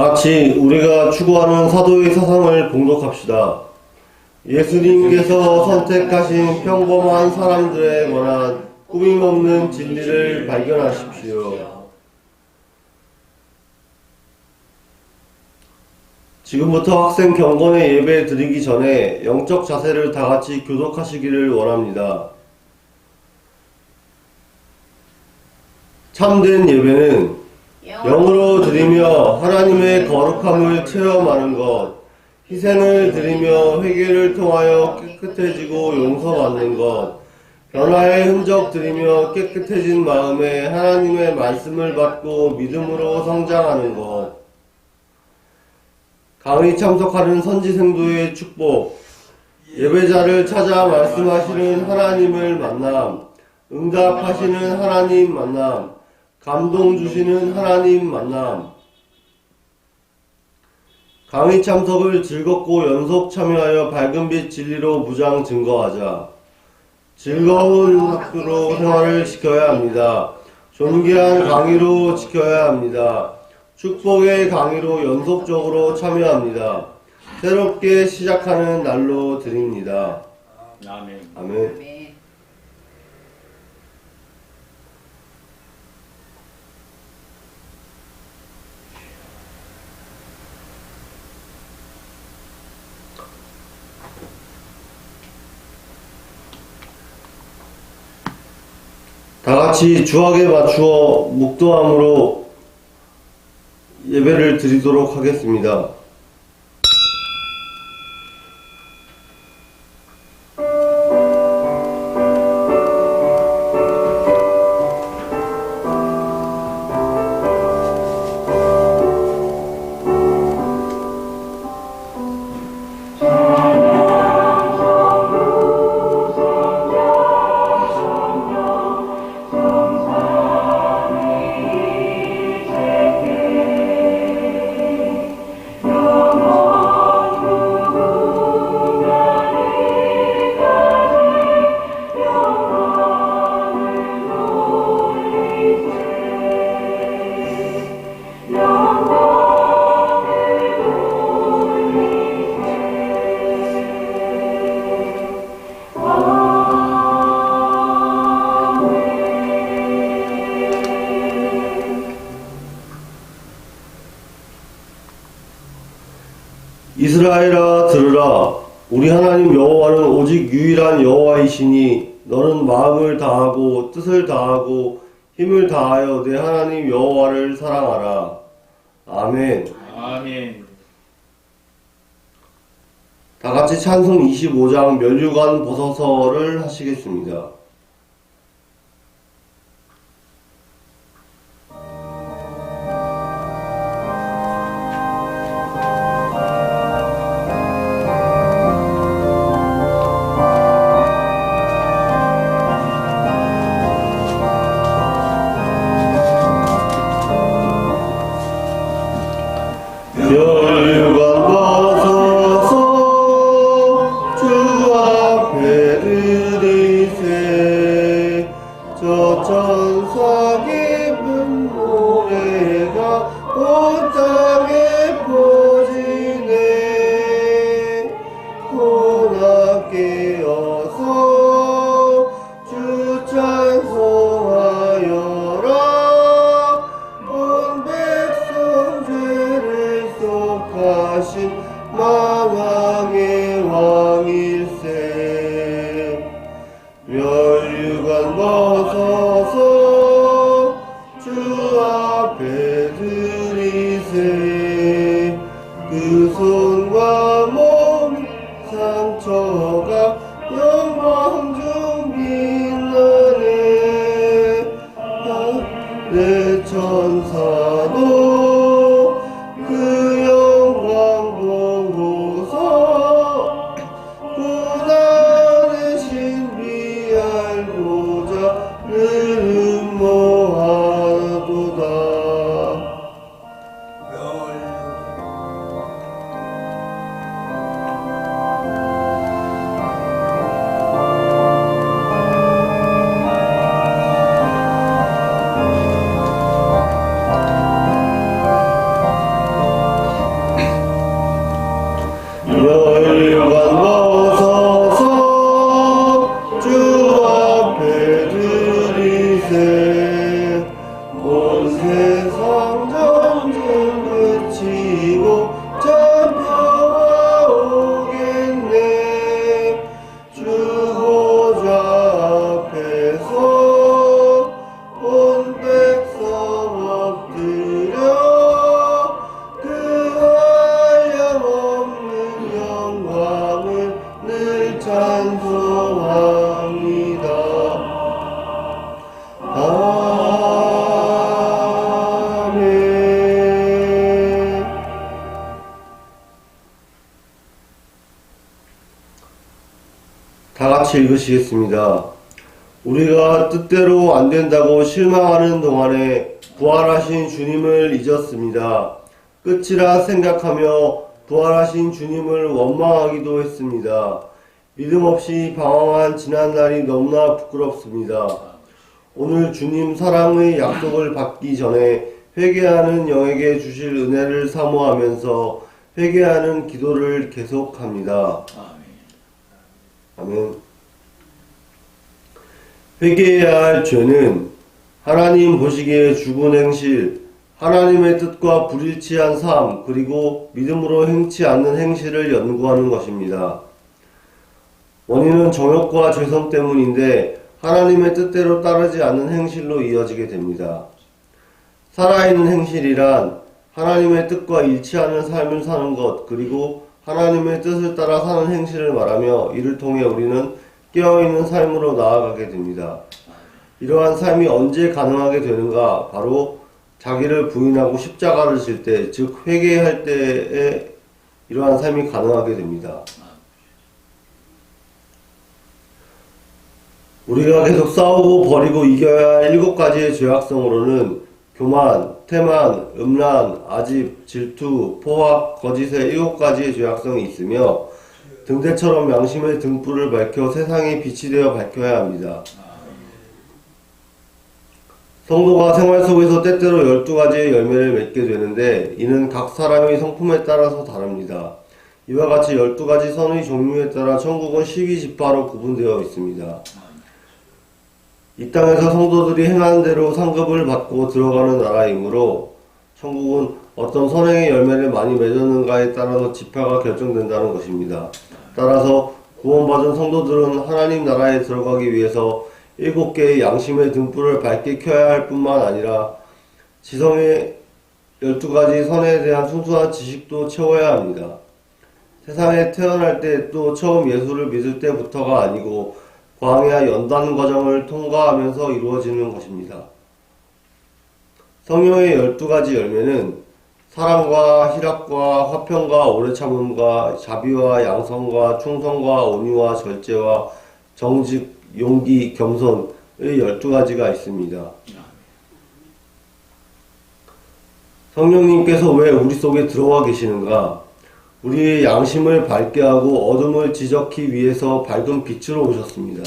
같이 우리가 추구하는 사도의 사상을 봉독합시다. 예수님께서 선택하신 평범한 사람들에 관한 꾸밈없는 진리를 발견하십시오. 지금부터 학생 경건의 예배 드리기 전에 영적 자세를 다 같이 교독하시기를 원합니다. 참된 예배는 영으로 드리며 하나님의 거룩함을 체험하는 것, 희생을 드리며 회개를 통하여 깨끗해지고 용서받는 것, 변화의 흔적 드리며 깨끗해진 마음에 하나님의 말씀을 받고 믿음으로 성장하는 것, 강의 참석하는 선지생도의 축복, 예배자를 찾아 말씀하시는 하나님을 만남, 응답하시는 하나님 만남, 감동 주시는 하나님 만남. 강의 참석을 즐겁고 연속 참여하여 밝은 빛 진리로 무장 증거하자. 즐거운 학교로 생활을 지켜야 합니다. 존귀한 강의로 지켜야 합니다. 축복의 강의로 연속적으로 참여합니다. 새롭게 시작하는 날로 드립니다. 아멘. 아멘. 다같이 주악에 맞추어 묵도함으로 예배를 드리도록 하겠습니다. 이스라엘아 들으라. 우리 하나님 여호와는 오직 유일한 여호와이시니 너는 마음을 다하고 뜻을 다하고 힘을 다하여 내 하나님 여호와를 사랑하라. 아멘. 아멘. 다같이 찬송 25장 면류관 벗어서를 하시겠습니다. 만왕의 왕일세. 면류관 벗어서 주 앞에 드리세. 그 손과 몸 상처가 영광 중 빛나네. 내 천사도 그 영광 보고서 고난의 신비 알고자 늘 음모하도다. 같이 읽으시겠습니다. 우리가 뜻대로 안 된다고 실망하는 동안에 부활하신 주님을 잊었습니다. 끝이라 생각하며 부활하신 주님을 원망하기도 했습니다. 믿음 없이 방황한 지난날이 너무나 부끄럽습니다. 오늘 주님 사랑의 약속을 받기 전에 회개하는 영에게 주실 은혜를 사모하면서 회개하는 기도를 계속합니다. 아멘. 회개해야 할 죄는 하나님 보시기에 죽은 행실, 하나님의 뜻과 불일치한 삶, 그리고 믿음으로 행치 않는 행실을 연구하는 것입니다. 원인은 정욕과 죄성 때문인데 하나님의 뜻대로 따르지 않는 행실로 이어지게 됩니다. 살아있는 행실이란 하나님의 뜻과 일치하는 삶을 사는 것, 그리고 하나님의 뜻을 따라 사는 행실을 말하며 이를 통해 우리는 깨어있는 삶으로 나아가게 됩니다. 이러한 삶이 언제 가능하게 되는가? 바로 자기를 부인하고 십자가를 질 때, 즉 회개할 때에 이러한 삶이 가능하게 됩니다. 우리가 계속 싸우고 버리고 이겨야 할 7가지의 죄악성으로는 교만, 태만, 음란, 아집, 질투, 포악, 거짓의 7가지의 죄악성이 있으며 등대처럼 양심의 등불을 밝혀 세상에 빛이 되어 밝혀야 합니다. 성도가 생활 속에서 때때로 12가지의 열매를 맺게 되는데 이는 각 사람의 성품에 따라서 다릅니다. 이와 같이 12가지 선의 종류에 따라 천국은 12지파로 구분되어 있습니다. 이 땅에서 성도들이 행하는 대로 상급을 받고 들어가는 나라이므로 천국은 어떤 선행의 열매를 많이 맺었는가에 따라서 지파가 결정된다는 것입니다. 따라서 구원받은 성도들은 하나님 나라에 들어가기 위해서 7개의 양심의 등불을 밝게 켜야 할 뿐만 아니라 지성의 12가지 선에 대한 순수한 지식도 채워야 합니다. 세상에 태어날 때 또 처음 예수를 믿을 때부터가 아니고 광야 연단 과정을 통과하면서 이루어지는 것입니다. 성령의 12가지 열매는 사랑과 희락과 화평과 오래 참음과 자비와 양성과 충성과 온유와 절제와 정직, 용기, 겸손의 12가지가 있습니다. 성령님께서 왜 우리 속에 들어와 계시는가? 우리의 양심을 밝게 하고 어둠을 지적히 위해서 밝은 빛으로 오셨습니다.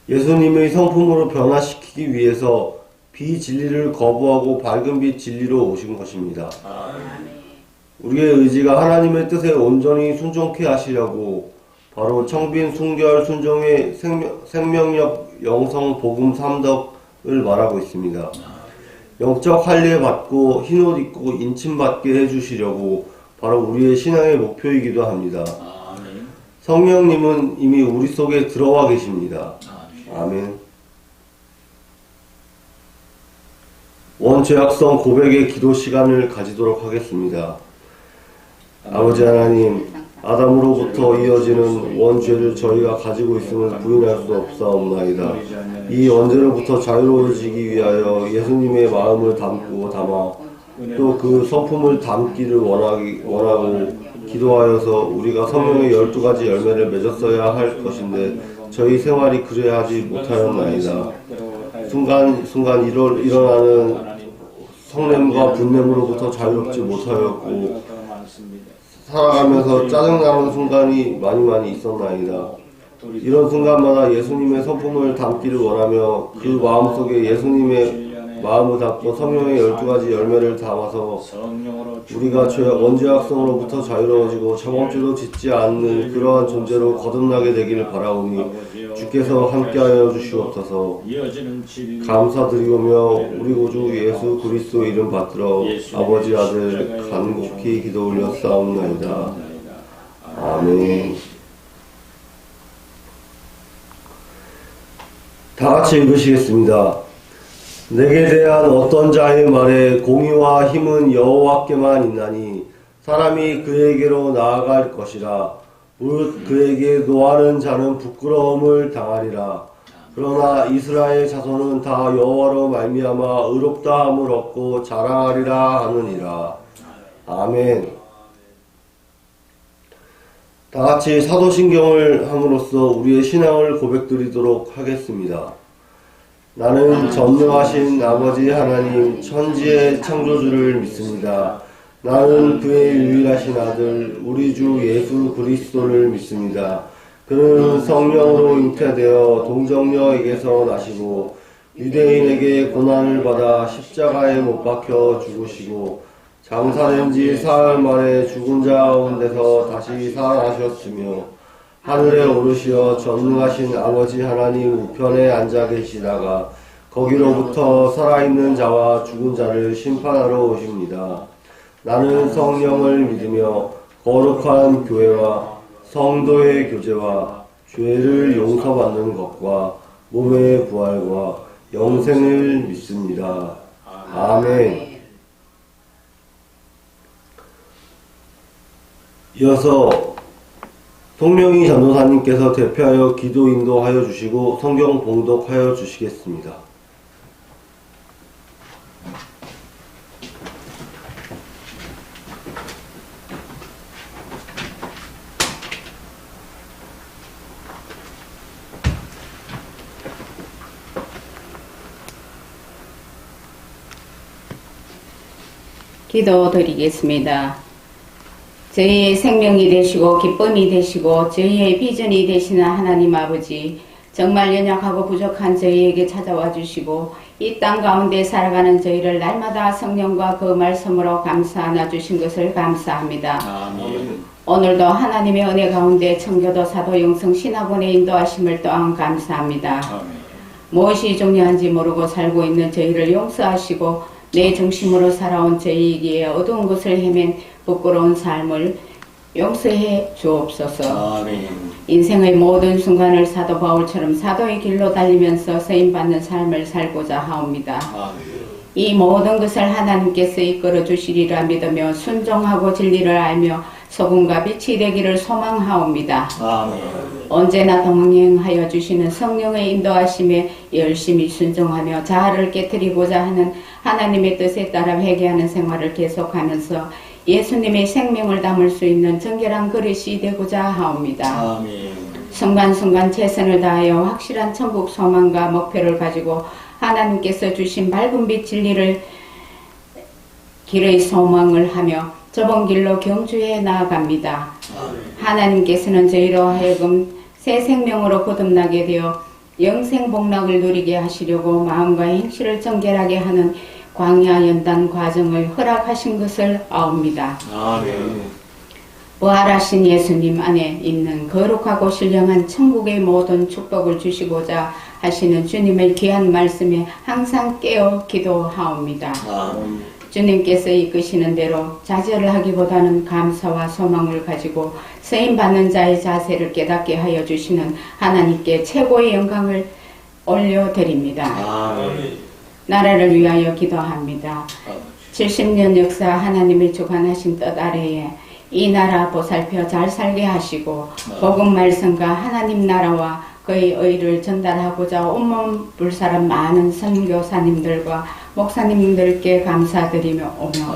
예수님의 성품으로 변화시키기 위해서 비진리를 거부하고 밝은 빛 진리로 오신 것입니다. 우리의 의지가 하나님의 뜻에 온전히 순종케 하시려고 바로 청빈, 순결, 순종의 생명력, 영성, 복음, 삼덕을 말하고 있습니다. 영적 할례 받고 흰옷 입고 인침 받게 해주시려고 바로 우리의 신앙의 목표이기도 합니다. 성령님은 이미 우리 속에 들어와 계십니다. 아멘. 원죄악성 고백의 기도 시간을 가지도록 하겠습니다. 아버지 하나님, 아담으로부터 이어지는 원죄를 저희가 가지고 있음을 부인할 수 없사옵나이다. 이 원죄로부터 자유로워지기 위하여 예수님의 마음을 담고 담아 또 그 성품을 담기를 원하고 기도하여서 우리가 성령의 12가지 열매를 맺었어야 할 것인데 저희 생활이 그래야 하지 못하였나이다. 순간 일어나는 성냄과 분냄으로부터 자유롭지 못하였고 살아가면서 짜증나는 순간이 많이 있었나이다. 이런 순간마다 예수님의 성품을 담기를 원하며 그 마음속에 예수님의 마음을 담고 성령의 12가지 열매를 담아서 우리가 원죄악성으로부터 자유로워지고 저범죄도 짓지 않는 그러한 존재로 거듭나게 되기를 바라오니 주께서 함께하여 주시옵소서. 감사드리오며 우리 구주 예수 그리스도 이름 받들어 아버지 아들 간곡히 기도 올려 싸움나이다. 아멘. 다같이 읽으시겠습니다. 내게 대한 어떤 자의 말에 공의와 힘은 여호와께만 있나니 사람이 그에게로 나아갈 것이라. 무릇 그에게 노하는 자는 부끄러움을 당하리라. 그러나 이스라엘 자손은 다 여호와로 말미암아 의롭다함을 얻고 자랑하리라 하느니라. 아멘. 다 같이 사도신경을 함으로써 우리의 신앙을 고백드리도록 하겠습니다. 나는 전능하신 아버지 하나님 천지의 창조주를 믿습니다. 나는 그의 유일하신 아들 우리 주 예수 그리스도를 믿습니다. 그는 성령으로 잉태되어 동정녀에게서 나시고 유대인에게 고난을 받아 십자가에 못 박혀 죽으시고 장사된 지 사흘 만에 죽은 자 가운데서 다시 살아나셨으며 하늘에 오르시어 전능하신 아버지 하나님 우편에 앉아 계시다가 거기로부터 살아있는 자와 죽은 자를 심판하러 오십니다. 나는 성령을 믿으며 거룩한 교회와 성도의 교제와 죄를 용서받는 것과 몸의 부활과 영생을 믿습니다. 아멘. 이어서 송명희 전도사님께서 대표하여 기도 인도하여 주시고 성경 봉독하여 주시겠습니다. 기도드리겠습니다. 저희의 생명이 되시고 기쁨이 되시고 저희의 비전이 되시는 하나님 아버지, 정말 연약하고 부족한 저희에게 찾아와 주시고 이 땅 가운데 살아가는 저희를 날마다 성령과 그 말씀으로 감싸 안아주신 것을 감사합니다. 아멘. 오늘도 하나님의 은혜 가운데 청교도 사도 영성 신학원의 인도하심을 또한 감사합니다. 아멘. 무엇이 중요한지 모르고 살고 있는 저희를 용서하시고 내 중심으로 살아온 저희에게 어두운 곳을 헤맨 부끄러운 삶을 용서해 주옵소서. 아멘. 인생의 모든 순간을 사도 바울처럼 사도의 길로 달리면서 쓰임받는 삶을 살고자 하옵니다. 아멘. 이 모든 것을 하나님께서 이끌어 주시리라 믿으며 순종하고 진리를 알며 소금과 빛이 되기를 소망하옵니다. 아멘. 언제나 동행하여 주시는 성령의 인도하심에 열심히 순종하며 자아를 깨뜨리고자 하는 하나님의 뜻에 따라 회개하는 생활을 계속하면서 예수님의 생명을 담을 수 있는 정결한 그릇이 되고자 하옵니다. 아멘. 순간순간 최선을 다하여 확실한 천국 소망과 목표를 가지고 하나님께서 주신 밝은 빛 진리를 길의 소망을 하며 좁은 길로 경주해 나아갑니다. 아멘. 하나님께서는 저희로 하여금 새 생명으로 거듭나게 되어 영생 복락을 누리게 하시려고 마음과 행실을 정결하게 하는 광야 연단 과정을 허락하신 것을 아옵니다. 아멘. 부활하신 예수님 안에 있는 거룩하고 신령한 천국의 모든 축복을 주시고자 하시는 주님의 귀한 말씀에 항상 깨어 기도하옵니다. 아멘. 주님께서 이끄시는 대로 좌절을 하기보다는 감사와 소망을 가지고 쓰임받는 자의 자세를 깨닫게 하여 주시는 하나님께 최고의 영광을 올려드립니다. 아멘. 나라를 위하여 기도합니다. 70년 역사 하나님의 주관하신 뜻 아래에 이 나라 보살펴 잘 살게 하시고 복음 말씀과 하나님 나라와 그의 의를 전달하고자 온몸 불사람 많은 선교사님들과 목사님들께 감사드리며 오며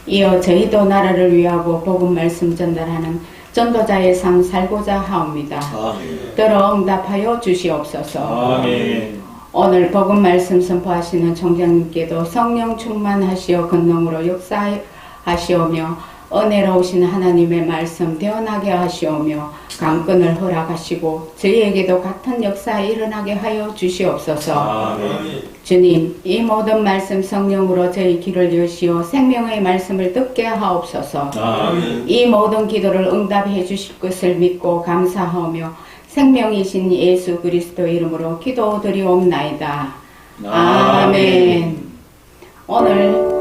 이어 저희도 나라를 위하고 복음 말씀 전달하는 전도자의 삶 살고자 하옵니다. 아멘. 들어 응답하여 주시옵소서. 아멘. 오늘 복음 말씀 선포하시는 총장님께도 성령 충만하시어 권능으로 역사하시오며 은혜로우신 하나님의 말씀 대언하게 하시오며 강권을 허락하시고 저희에게도 같은 역사에 일어나게 하여 주시옵소서. 아멘. 주님, 이 모든 말씀 성령으로 저희 귀를 여시어 생명의 말씀을 듣게 하옵소서. 아멘. 이 모든 기도를 응답해 주실 것을 믿고 감사하오며 생명이신 예수 그리스도 이름으로 기도드리옵나이다. 아멘. 오늘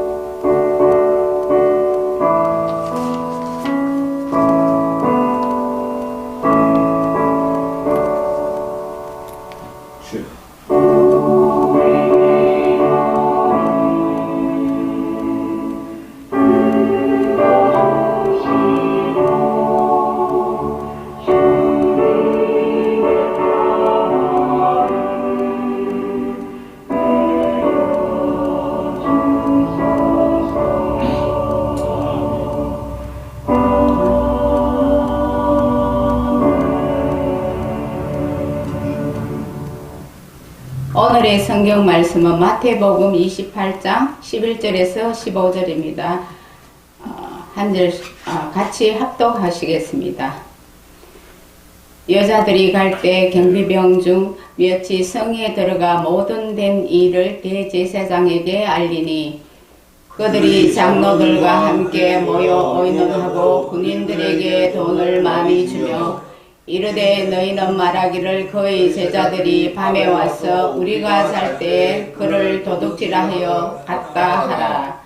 오늘의 성경 말씀은 마태복음 28장 11절에서 15절입니다. 한 절 같이 합독하시겠습니다. 여자들이 갈 때 경비병 중 몇이 성에 들어가 모든 된 일을 대제사장에게 알리니 그들이 장로들과 함께 모여 의논하고 군인들에게 돈을 많이 주며 이르되 너희는 말하기를 그의 제자들이 밤에 와서 우리가 잘 때에 그를 도둑질하여 갔다 하라.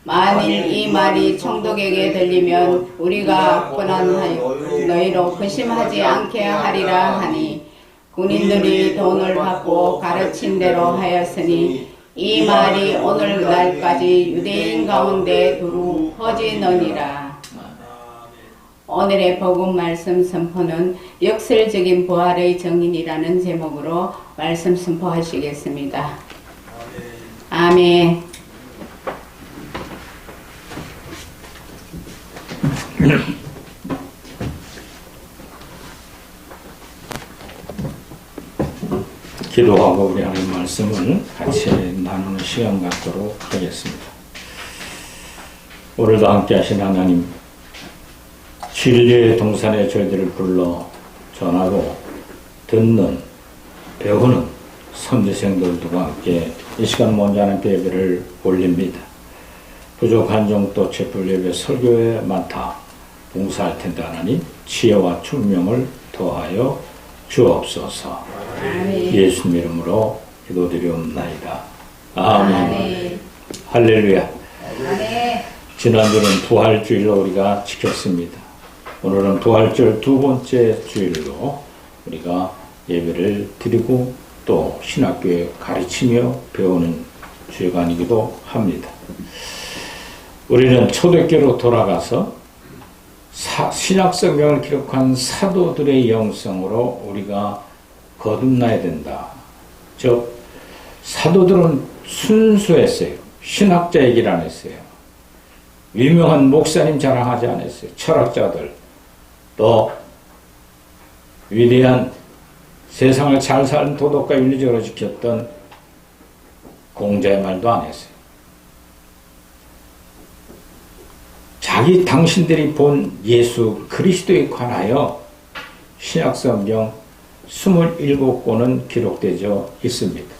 만일 이 말이 총독에게 들리면 우리가 권한하여 너희로 근심하지 않게 하리라 하니 군인들이 돈을 받고 가르친 대로 하였으니 이 말이 오늘날까지 유대인 가운데 두루 퍼지느니라. 오늘의 복음 말씀 선포는 역설적인 부활의 정인이라는 제목으로 말씀 선포하시겠습니다. 아멘. 기도하고 우리 하나님 말씀을 같이 나누는 시간 갖도록 하겠습니다. 오늘도 함께 하신 하나님, 진리의 동산에 저희들을 불러 전하고 듣는, 배우는 선지생들과 함께 이 시간 먼저 하나님께 예배를 올립니다. 부족한 정도 채플 예배 설교에 많다 봉사할 텐데 하나님 지혜와 총명을 더하여 주옵소서. 아멘. 예수님 이름으로 기도드리옵나이다. 아멘. 아멘. 할렐루야. 아멘. 지난주는 부활주일로 우리가 지켰습니다. 오늘은 부활절 두 번째 주일로 우리가 예배를 드리고 또 신학교에 가르치며 배우는 주일간이기도 합니다. 우리는 초대교로 돌아가서 신약성경을 기록한 사도들의 영성으로 우리가 거듭나야 된다. 즉 사도들은 순수했어요. 신학자 얘기를 안 했어요. 유명한 목사님 자랑하지 않았어요. 철학자들 또 위대한 세상을 잘 사는 도덕과 윤리적으로 지켰던 공자의 말도 안 했어요. 당신들이 본 예수 그리스도에 관하여 신약성경 27권은 기록되어 있습니다.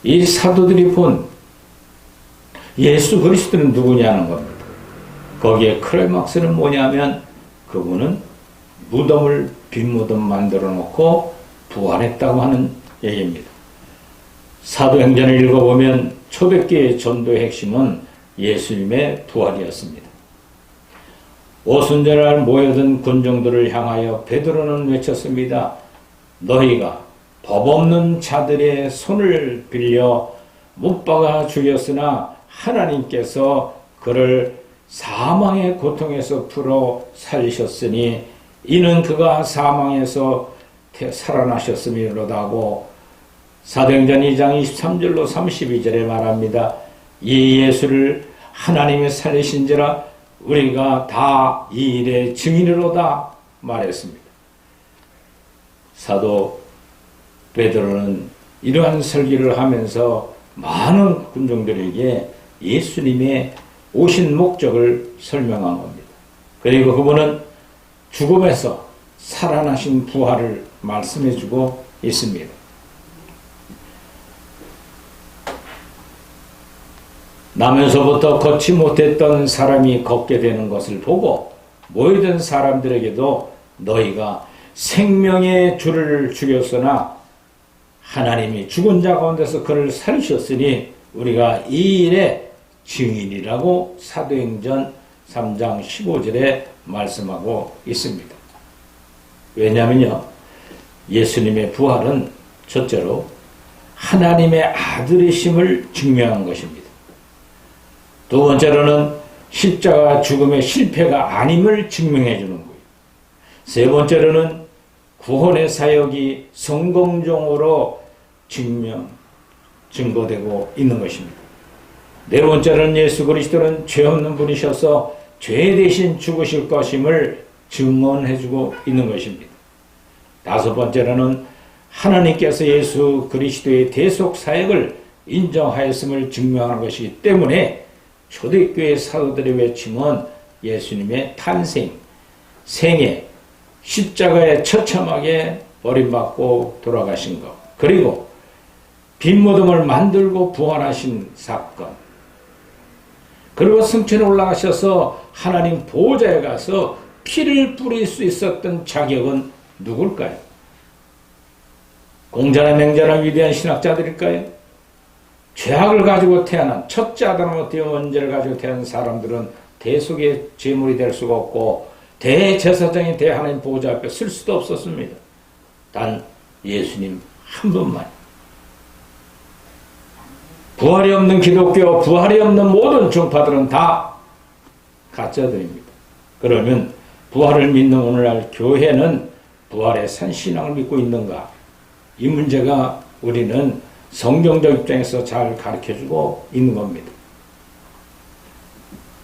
이 사도들이 본 예수 그리스도는 누구냐는 겁니다. 거기에 클라이막스는 뭐냐면 그분은 빈 무덤 만들어 놓고 부활했다고 하는 얘기입니다. 사도행전을 읽어보면 초대교회 전도의 핵심은 예수님의 부활이었습니다. 오순절날 모여든 군중들을 향하여 베드로는 외쳤습니다. 너희가 법 없는 자들의 손을 빌려 못 박아 죽였으나 하나님께서 그를 사망의 고통에서 풀어 살리셨으니 이는 그가 사망에서 살아나셨음이로다 하고 사도행전 2장 23절로 32절에 말합니다. 이 예수를 하나님이 살리신지라 우리가 다 이 일의 증인으로다 말했습니다. 사도 베드로는 이러한 설교를 하면서 많은 군중들에게 예수님의 오신 목적을 설명한 겁니다. 그리고 그분은 죽음에서 살아나신 부활을 말씀해주고 있습니다. 나면서부터 걷지 못했던 사람이 걷게 되는 것을 보고 모이던 사람들에게도 너희가 생명의 주를 죽였으나 하나님이 죽은 자 가운데서 그를 살리셨으니 우리가 이 일의 증인이라고 사도행전 3장 15절에 말씀하고 있습니다. 왜냐하면요, 예수님의 부활은 첫째로 하나님의 아들이심을 증명한 것입니다. 두 번째로는 십자가 죽음의 실패가 아님을 증명해 주는 거예요. 세 번째로는 구원의 사역이 성공적으로 증거되고 있는 것입니다. 네 번째로는 예수 그리스도는 죄 없는 분이셔서 죄 대신 죽으실 것임을 증언해 주고 있는 것입니다. 다섯 번째로는 하나님께서 예수 그리스도의 대속 사역을 인정하였음을 증명하는 것이기 때문에 초대교회 사도들의 외침은 예수님의 탄생, 생애, 십자가에 처참하게 버림받고 돌아가신 것, 그리고 빈 무덤을 만들고 부활하신 사건, 그리고 승천에 올라가셔서 하나님 보좌에 가서 피를 뿌릴 수 있었던 자격은 누굴까요? 공자나 맹자나 위대한 신학자들일까요? 죄악을 가지고 태어난 첫째 아담부터 원죄를 가지고 태어난 사람들은 대속의 제물이 될 수가 없고 대제사장이 하나님 보좌 앞에 설 수도 없었습니다. 단 예수님 한 분만. 부활이 없는 기독교, 부활이 없는 모든 종파들은 다 가짜들입니다. 그러면 부활을 믿는 오늘날 교회는 부활의 산 신앙을 믿고 있는가? 이 문제가 우리는 성경적 입장에서 잘 가르쳐주고 있는 겁니다.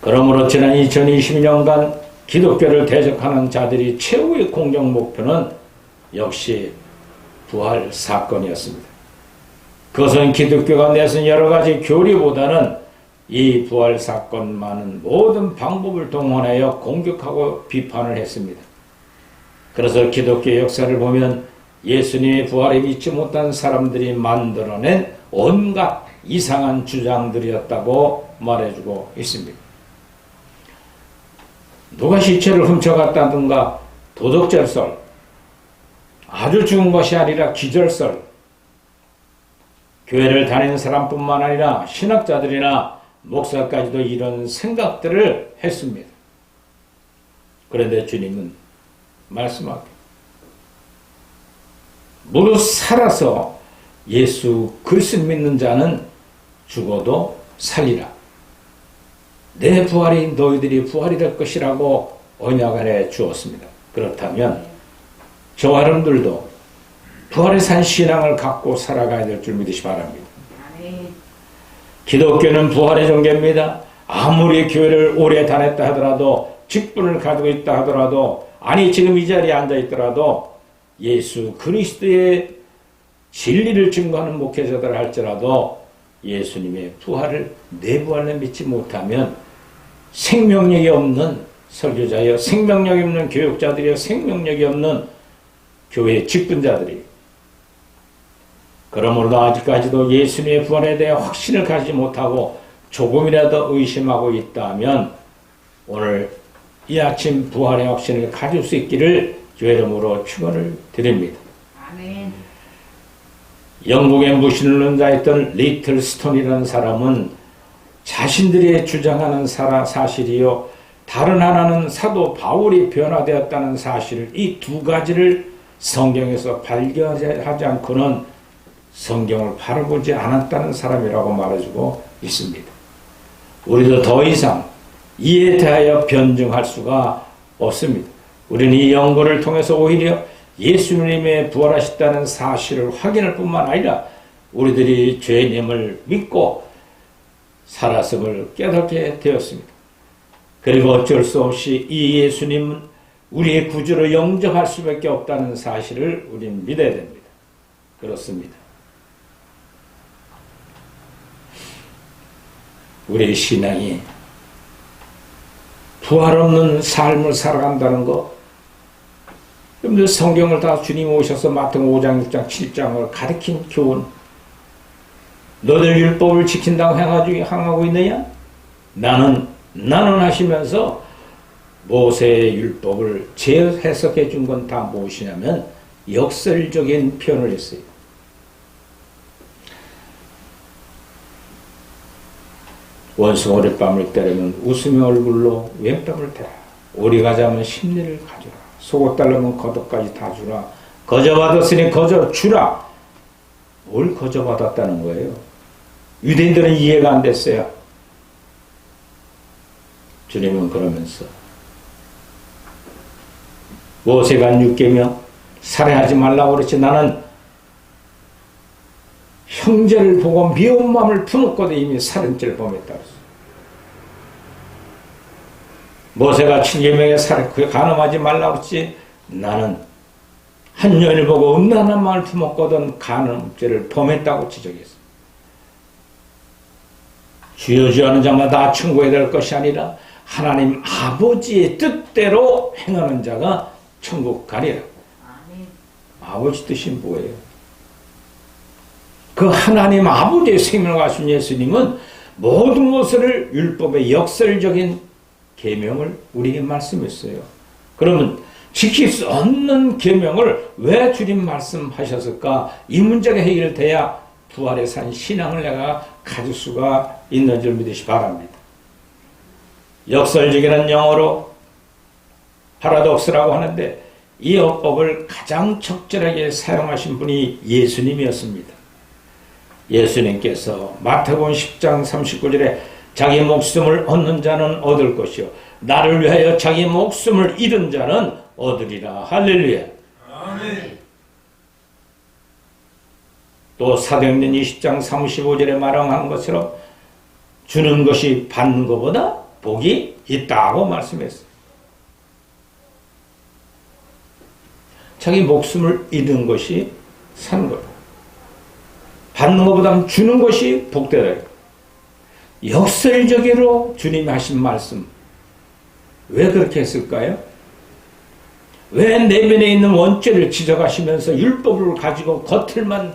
그러므로 지난 2022년간 기독교를 대적하는 자들이 최후의 공격 목표는 역시 부활 사건이었습니다. 그것은 기독교가 내세운 여러 가지 교리보다는 이 부활 사건만은 모든 방법을 동원하여 공격하고 비판을 했습니다. 그래서 기독교 역사를 보면 예수님의 부활에 믿지 못한 사람들이 만들어낸 온갖 이상한 주장들이었다고 말해주고 있습니다. 누가 시체를 훔쳐갔다든가 도덕절설, 아주 죽은 것이 아니라 기절설, 교회를 다니는 사람뿐만 아니라 신학자들이나 목사까지도 이런 생각들을 했습니다. 그런데 주님은 말씀하고 무릇 살아서 예수 그리스도 믿는 자는 죽어도 살리라. 내 부활이 너희들이 부활이 될 것이라고 언약을 해 주었습니다. 그렇다면 저와 여러분들도 부활의 산 신앙을 갖고 살아가야 될 줄 믿으시 바랍니다. 기독교는 부활의 종교입니다. 아무리 교회를 오래 다녔다 하더라도 직분을 가지고 있다 하더라도 아니 지금 이 자리에 앉아 있더라도 예수 그리스도의 진리를 증거하는 목회자들 할지라도 예수님의 부활을 내 부활을 믿지 못하면 생명력이 없는 설교자여, 생명력이 없는 교육자들이여, 생명력이 없는 교회 직분자들이. 그러므로 아직까지도 예수님의 부활에 대해 확신을 가지지 못하고 조금이라도 의심하고 있다면 오늘 이 아침 부활의 확신을 가질 수 있기를 주의 이름으로 축원을 드립니다. 아멘. 영국의 무신론자였던 리틀 스톤이라는 사람은 자신들이 주장하는 사실이요, 다른 하나는 사도 바울이 변화되었다는 사실, 이 두 가지를 성경에서 발견하지 않고는 성경을 바라보지 않았다는 사람이라고 말해주고 있습니다. 우리도 더 이상 이에 대하여 변증할 수가 없습니다. 우리는 이 연구를 통해서 오히려 예수님의 부활하셨다는 사실을 확인할 뿐만 아니라 우리들이 죄님을 믿고 살았음을 깨닫게 되었습니다. 그리고 어쩔 수 없이 이 예수님은 우리의 구주로 영접할 수밖에 없다는 사실을 우리는 믿어야 됩니다. 그렇습니다. 우리의 신앙이 부활 없는 삶을 살아간다는 것, 여러분들 성경을 다 주님 오셔서 마태복음 5장, 6장, 7장을 가르친 교훈, 너들 율법을 지킨다고 행하고 있느냐? 나는 하시면서 모세의 율법을 재해석해 준 건 다 무엇이냐면 역설적인 표현을 했어요. 원수가 오랫밤을 때리면 웃음의 얼굴로 왼뺨을 대라. 오리가 잡으면 심리를 가져라. 속옷 달라면 겉옷까지 다 주라. 거저받았으니 거저 주라. 뭘 거저받았다는 거예요? 유대인들은 이해가 안 됐어요. 주님은 그러면서 모세가 한 6계명 살해하지 말라고 그랬지, 나는 형제를 보고 미운 마음을 품었거든 이미 살인죄를 범했다 그랬어. 모세가 7계명에 간음하지 말라고 그랬지, 나는 한 여인을 보고 음란한 마음을 품었거든 간음죄를 범했다고 지적했습니다. 주여 주여 하는 자마다 천국에 될 것이 아니라 하나님 아버지의 뜻대로 행하는 자가 천국 가리라. 아버지 뜻이 뭐예요? 그 하나님 아버지의 생명을 가신 예수님은 모든 것을 율법의 역설적인 계명을 우리에게 말씀했어요. 그러면 지킬 수 없는 계명을 왜 주님 말씀하셨을까? 이 문제가 해결돼야 부활에 산 신앙을 내가 가질 수가 있는 줄 믿으시 바랍니다. 역설적이라는 영어로 파라독스라고 하는데 이 어법을 가장 적절하게 사용하신 분이 예수님이었습니다. 예수님께서 마태복음 10장 39절에 자기 목숨을 얻는 자는 얻을 것이요 나를 위하여 자기 목숨을 잃은 자는 얻으리라. 할렐루야. 아멘. 또 사도행전 20장 35절에 말한 것처럼 주는 것이 받는 것보다 복이 있다고 말씀했어요. 자기 목숨을 잃은 것이 산 것. 받는 것보다 주는 것이 복되다. 역설적으로 주님이 하신 말씀. 왜 그렇게 했을까요? 왜 내면에 있는 원죄를 지적하시면서 율법을 가지고 겉을만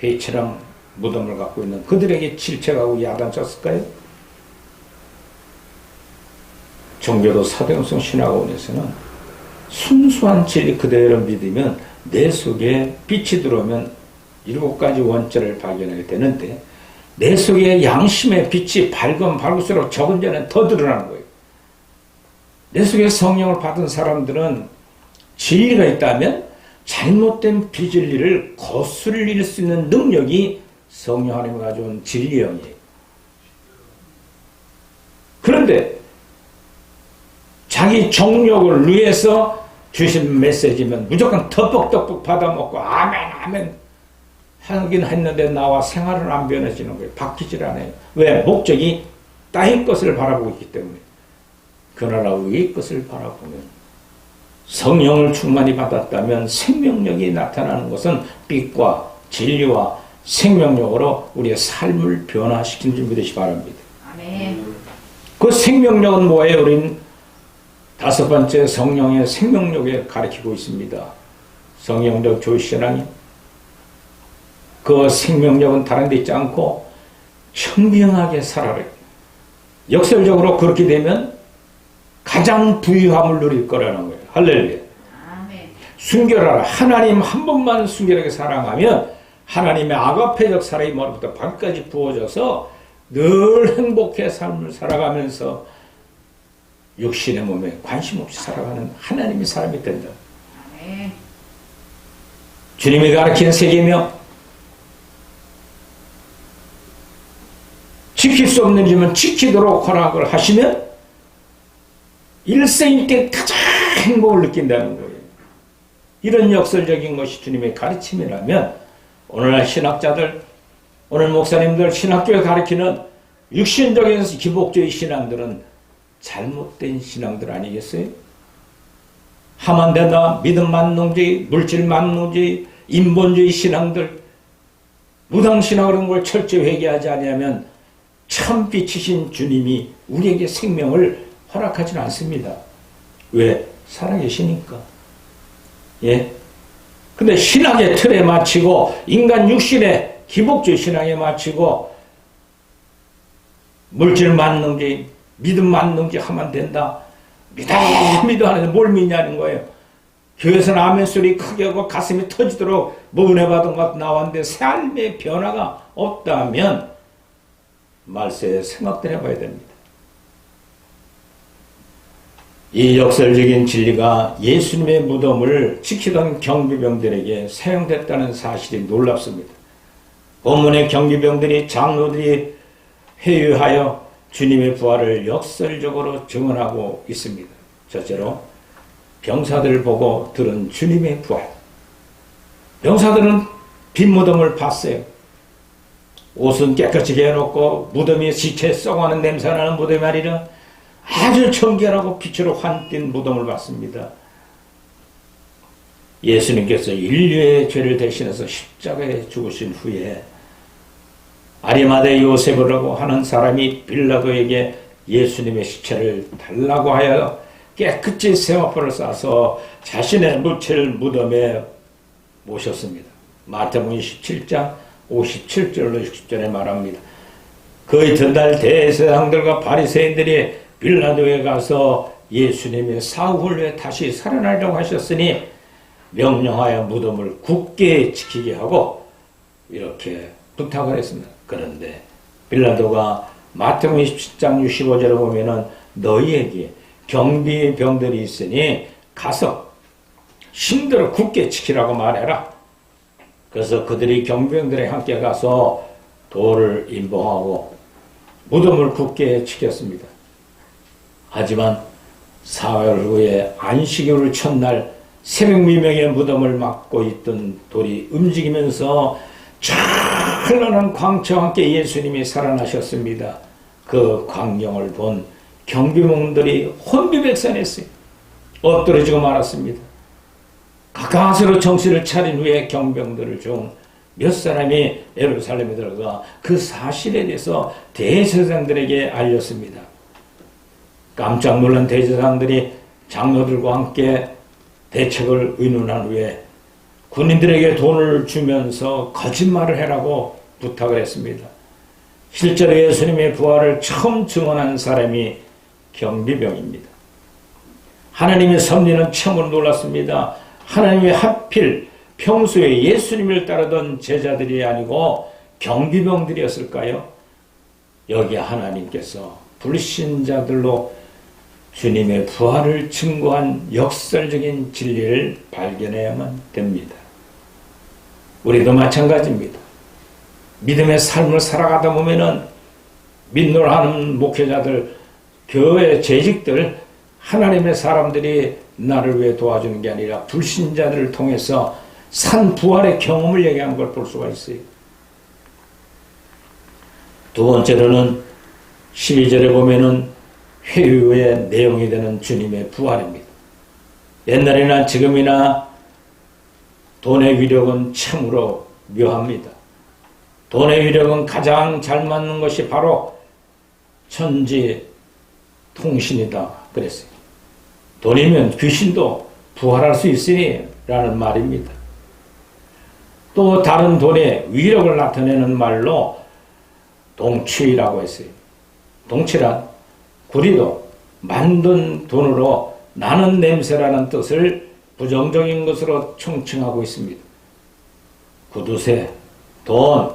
회칠한 무덤을 갖고 있는 그들에게 질책하고 야단쳤을까요? 종교도 사도행성 신학원에서는 순수한 진리 그대로 믿으면 내 속에 빛이 들어오면 7가지 원죄를 발견하게 되는데 내 속에 양심의 빛이 밝을수록 적은 죄는 더 드러나는 거예요. 내 속에 성령을 받은 사람들은 진리가 있다면 잘못된 비진리를 거슬릴 수 있는 능력이 성령 하나님이 가져온 진리의 영이에요. 그런데 자기 정욕을 위해서 주신 메시지면 무조건 덕벅덕벅 받아먹고 아멘 아멘 하긴 했는데 나와 생활은 안 변해지는 거예요. 바뀌질 않아요. 왜? 목적이 따위 것을 바라보고 있기 때문에. 그러나 위의 것을 바라보면 성령을 충만히 받았다면 생명력이 나타나는 것은 빛과 진리와 생명력으로 우리의 삶을 변화시키는 줄 믿으시 바랍니다. 아멘. 그 생명력은 뭐예요? 우린 5번째 성령의 생명력에 가르치고 있습니다. 성령적 조시신앙이 그 생명력은 다른 데 있지 않고 청명하게 살아라. 역설적으로 그렇게 되면 가장 부유함을 누릴 거라는 거예요. 할렐루야. 아멘. 순결하라. 하나님 한 번만 순결하게 사랑하면 하나님의 아가페적 사랑이 머리부터 발까지 부어져서 늘 행복해 삶을 살아가면서 육신의 몸에 관심 없이 살아가는 하나님의 사람이 된다. 아멘. 주님이 가르친 세계며 지킬 수 없는 일이면 지키도록 허락을 하시면 일생일 때 가장 행복을 느낀다는 거예요. 이런 역설적인 것이 주님의 가르침이라면 오늘날 신학자들, 오늘 목사님들 신학교에 가르치는 육신적인 기복주의 신앙들은 잘못된 신앙들 아니겠어요? 하면 된다, 믿음 만능주의, 물질 만능주의, 인본주의 신앙들, 무당신앙 그런 걸 철저히 회개하지 않으면 참 빛이신 주님이 우리에게 생명을 허락하지는 않습니다. 왜? 살아계시니까. 예? 근데 신학의 틀에 맞추고 인간 육신의 기복주의 신앙에 맞추고 물질 만능주의, 믿음 만능주의 하면 된다. 믿어 하는데 뭘 믿냐는 거예요. 교회에서는 아멘 소리 크게 하고 가슴이 터지도록 뭐 은혜 받은 것 나왔는데 삶의 변화가 없다면 말세에 생각들 해봐야 됩니다. 이 역설적인 진리가 예수님의 무덤을 지키던 경비병들에게 사용됐다는 사실이 놀랍습니다. 본문의 경비병들이 장로들이 회유하여 주님의 부활을 역설적으로 증언하고 있습니다. 첫째로 병사들을 보고 들은 주님의 부활. 병사들은 빈 무덤을 봤어요. 옷은 깨끗이 해놓고 무덤이 시체 썩어가는 냄새나는 무덤이 아니라 아주 청결하고 빛으로 환뀐 무덤을 봤습니다. 예수님께서 인류의 죄를 대신해서 십자가에 죽으신 후에 아리마대 요셉이라고 하는 사람이 빌라도에게 예수님의 시체를 달라고 하여 깨끗이 세마포를 싸서 자신의 무체를 무덤에 모셨습니다. 마태복음 17장 57절로 60절에 말합니다. 그 이튿날 대제사장들과 바리새인들이 빌라도에 가서 예수님의 사흘 후에 다시 살아나려고 하셨으니 명령하여 무덤을 굳게 지키게 하고 이렇게 부탁을 했습니다. 그런데 빌라도가 마태복음 17장 65절에 보면은 너희에게 경비병들이 있으니 가서 신대로 굳게 지키라고 말해라. 그래서 그들이 경비병들에 함께 가서 돌을 임봉하고 무덤을 굳게 지켰습니다. 하지만 사흘 후에 안식일 첫날 새벽 미명에 무덤을 막고 있던 돌이 움직이면서 찬란한 광채와 함께 예수님이 살아나셨습니다. 그 광경을 본 경비병들이 혼비백산했어요. 엎드러지고 말았습니다. 가까스로 정신을 차린 후에 경병들 중 몇 사람이 예루살렘에 들어가 그 사실에 대해서 대제사장들에게 알렸습니다. 깜짝 놀란 대제사장들이 장로들과 함께 대책을 의논한 후에 군인들에게 돈을 주면서 거짓말을 해라고 부탁을 했습니다. 실제로 예수님의 부활을 처음 증언한 사람이 경비병입니다. 하나님의 섭리는 참으로 놀랐습니다. 하나님이 하필 평소에 예수님을 따르던 제자들이 아니고 경비병들이었을까요? 여기 하나님께서 불신자들로 주님의 부활을 증거한 역설적인 진리를 발견해야만 됩니다. 우리도 마찬가지입니다. 믿음의 삶을 살아가다 보면은 믿노라 하는 목회자들, 교회 재직들, 하나님의 사람들이 나를 위해 도와주는 게 아니라 불신자들을 통해서 산 부활의 경험을 얘기하는 걸 볼 수가 있어요. 두 번째로는 12절에 보면은 회유의 내용이 되는 주님의 부활입니다. 옛날이나 지금이나 돈의 위력은 참으로 묘합니다. 돈의 위력은 가장 잘 맞는 것이 바로 천지 통신이다 그랬어요. 돈이면 귀신도 부활할 수 있으니 라는 말입니다. 또 다른 돈의 위력을 나타내는 말로 동치라고 했어요. 동치란 구리도 만든 돈으로 나는 냄새라는 뜻을 부정적인 것으로 총칭하고 있습니다. 구두쇠, 돈,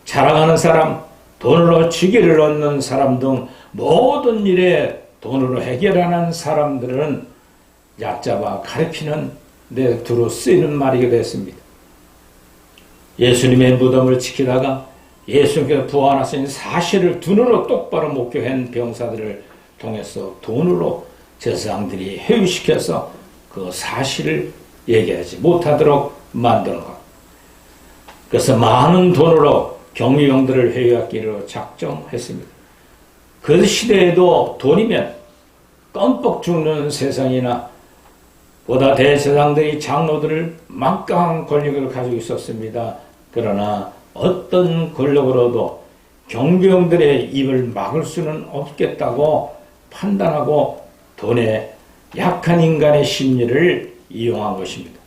자랑하는 사람, 돈으로 지기를 얻는 사람 등 모든 일에 돈으로 해결하는 사람들은 얕잡아 가리키는 데 두루 쓰이는 말이게 됐습니다. 예수님의 무덤을 지키다가 예수님께서 부활하신 사실을 눈으로 똑바로 목격한 병사들을 통해서 돈으로 제사장들이 회유시켜서 그 사실을 얘기하지 못하도록 만드는 것. 그래서 많은 돈으로 경비병들을 회유하기로 작정했습니다. 그 시대에도 돈이면 껌뻑 죽는 세상이나 보다 대제사장들이 장로들을 막강한 권력을 가지고 있었습니다. 그러나 어떤 권력으로도 경비병들의 입을 막을 수는 없겠다고 판단하고 돈에 약한 인간의 심리를 이용한 것입니다.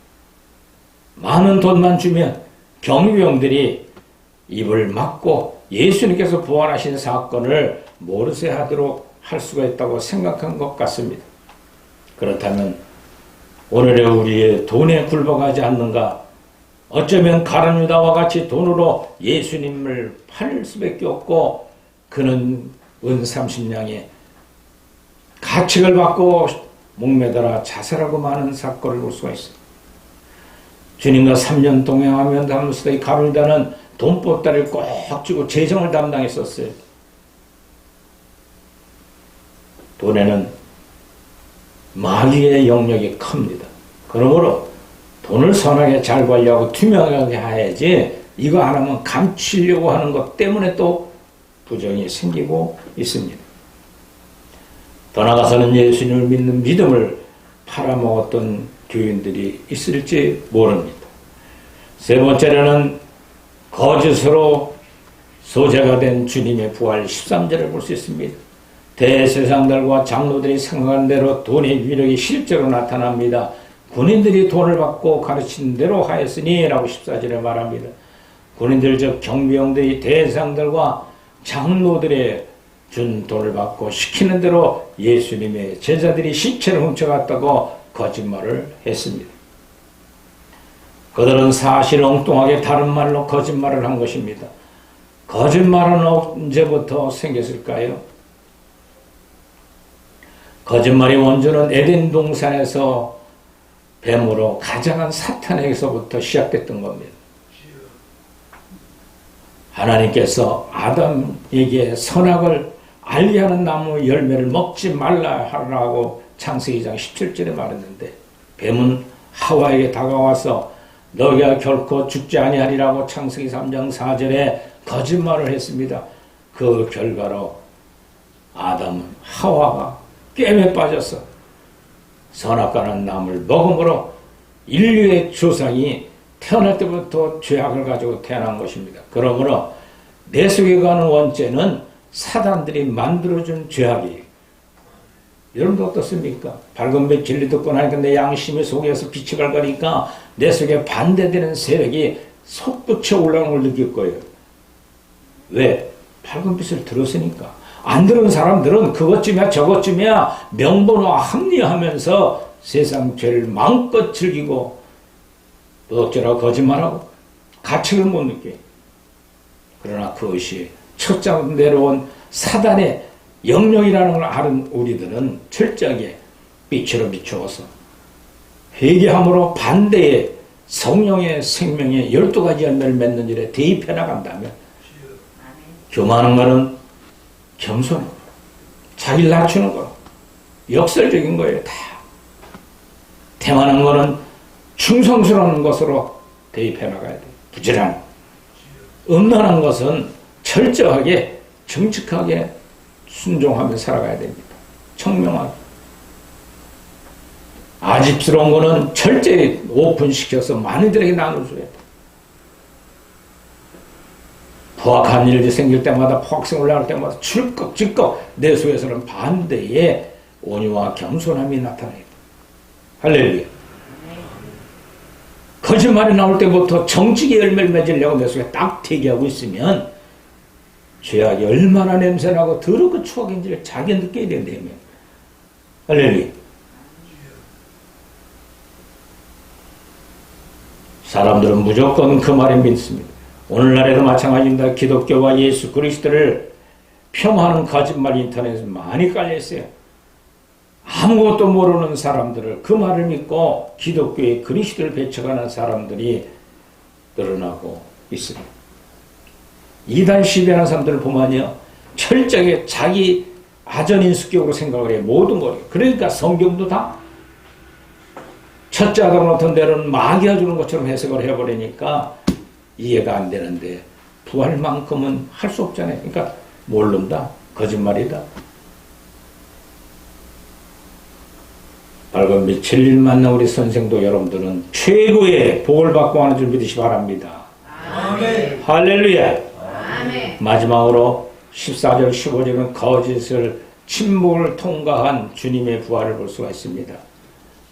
많은 돈만 주면 경비병들이 입을 막고 예수님께서 부활하신 사건을 모르쇠 하도록 할 수가 있다고 생각한 것 같습니다. 그렇다면 오늘의 우리의 돈에 굴복하지 않는가? 어쩌면 가룟유다와 같이 돈으로 예수님을 팔 수밖에 없고 그는 은 30냥에 가책을 받고 목매달아 자살하고 마는 사건을 볼 수가 있습니다. 주님과 3년 동행하면서 이 가룟유다는 돈보따리를 꼭 쥐고 재정을 담당했었어요. 돈에는 마귀의 영역이 큽니다. 그러므로 돈을 선하게 잘 관리하고 투명하게 해야지 이거 안 하면 감추려고 하는 것 때문에 또 부정이 생기고 있습니다. 더 나아가서는 예수님을 믿는 믿음을 팔아먹었던 교인들이 있을지 모릅니다. 세 번째로는 거짓으로 소재가 된 주님의 부활 13절을 볼 수 있습니다. 대제사장들과 장로들이 생각한 대로 돈의 위력이 실제로 나타납니다. 군인들이 돈을 받고 가르친 대로 하였으니 라고 14절에 말합니다. 군인들 즉 경비병들이 대제사장들과 장로들의 준 돈을 받고 시키는 대로 예수님의 제자들이 시체를 훔쳐갔다고 거짓말을 했습니다. 그들은 사실 엉뚱하게 다른 말로 거짓말을 한 것입니다. 거짓말은 언제부터 생겼을까요? 거짓말의 원조는 에덴 동산에서 뱀으로 가장한 사탄에게서부터 시작됐던 겁니다. 하나님께서 아담에게 선악을 알게 하는 나무 열매를 먹지 말라 하라고 창세기 2장 17절에 말했는데 뱀은 하와에게 다가와서 너희가 결코 죽지 아니하리라고 창세기 3장 4절에 거짓말을 했습니다. 그 결과로 아담은 하와가 꿰매 빠져서 선악과는 나무를 먹음으로 인류의 조상이 태어날 때부터 죄악을 가지고 태어난 것입니다. 그러므로 내 속에 가는 원죄는 사단들이 만들어준 죄악이에요. 여러분도 어떻습니까? 밝은 빛 진리 듣고 나니까 내 양심이 속에서 빛이 갈거니까 내 속에 반대되는 세력이 솟구쳐 올라오는 걸 느낄 거예요. 왜? 밝은 빛을 들었으니까. 안 들은 사람들은 그것쯤이야 저것쯤이야 명분과 합리화하면서 세상 죄를 마음껏 즐기고 도덕질하고 거짓말하고 가책을 못 느껴요. 그러나 그것이 첫장 내려온 사단의 영역이라는 걸 아는 우리들은 철저하게 빛으로 비추어서 회개함으로 반대의 성령의 생명의 12가지 열매를 맺는 일에 대입해 나간다면 교만한 것은 겸손해. 자기를 낮추는 거. 역설적인 거예요. 다. 태만한 거는 충성스러운 것으로 대입해 나가야 돼. 부지런히. 음란한 것은 철저하게 정직하게 순종하며 살아가야 됩니다. 청명하게. 아집스러운 거는 철저히 오픈시켜서 많이들에게 나눠줘야 돼. 포악한 일이 생길 때마다 포악성 올라갈 때마다 출꺽질꺽 내 속에서는 반대의 온유와 겸손함이 나타나야 돼. 할렐루야. 거짓말이 나올 때부터 정직의 열매를 맺으려고 내 속에 딱 대기하고 있으면 죄악이 얼마나 냄새나고 더럽고 추억인지를 자기가 느껴야 된다며. 할렐루야. 사람들은 무조건 그 말에 믿습니다. 오늘날에도 마찬가지입니다. 기독교와 예수 그리스도를 폄하하는 거짓말 인터넷에 많이 깔려있어요. 아무것도 모르는 사람들을 그 말을 믿고 기독교의 그리스도를 배척하는 사람들이 늘어나고 있습니다. 이단 시비하는 사람들을 보면요, 철저하게 자기 아전인수격으로 생각을 해요. 모든 걸. 그러니까 성경도 다 첫째 아담 같은 데는 마귀가 주는 것처럼 해석을 해버리니까 이해가 안 되는데 부활만큼은 할 수 없잖아요. 그러니까 모른다. 거짓말이다. 밝은 빛 진리를 만난 우리 선생도 여러분들은 최고의 복을 받고 하는 줄 믿으시 바랍니다. 아멘. 할렐루야. 아멘. 마지막으로 14절 15절은 거짓을 침묵을 통과한 주님의 부활을 볼 수가 있습니다.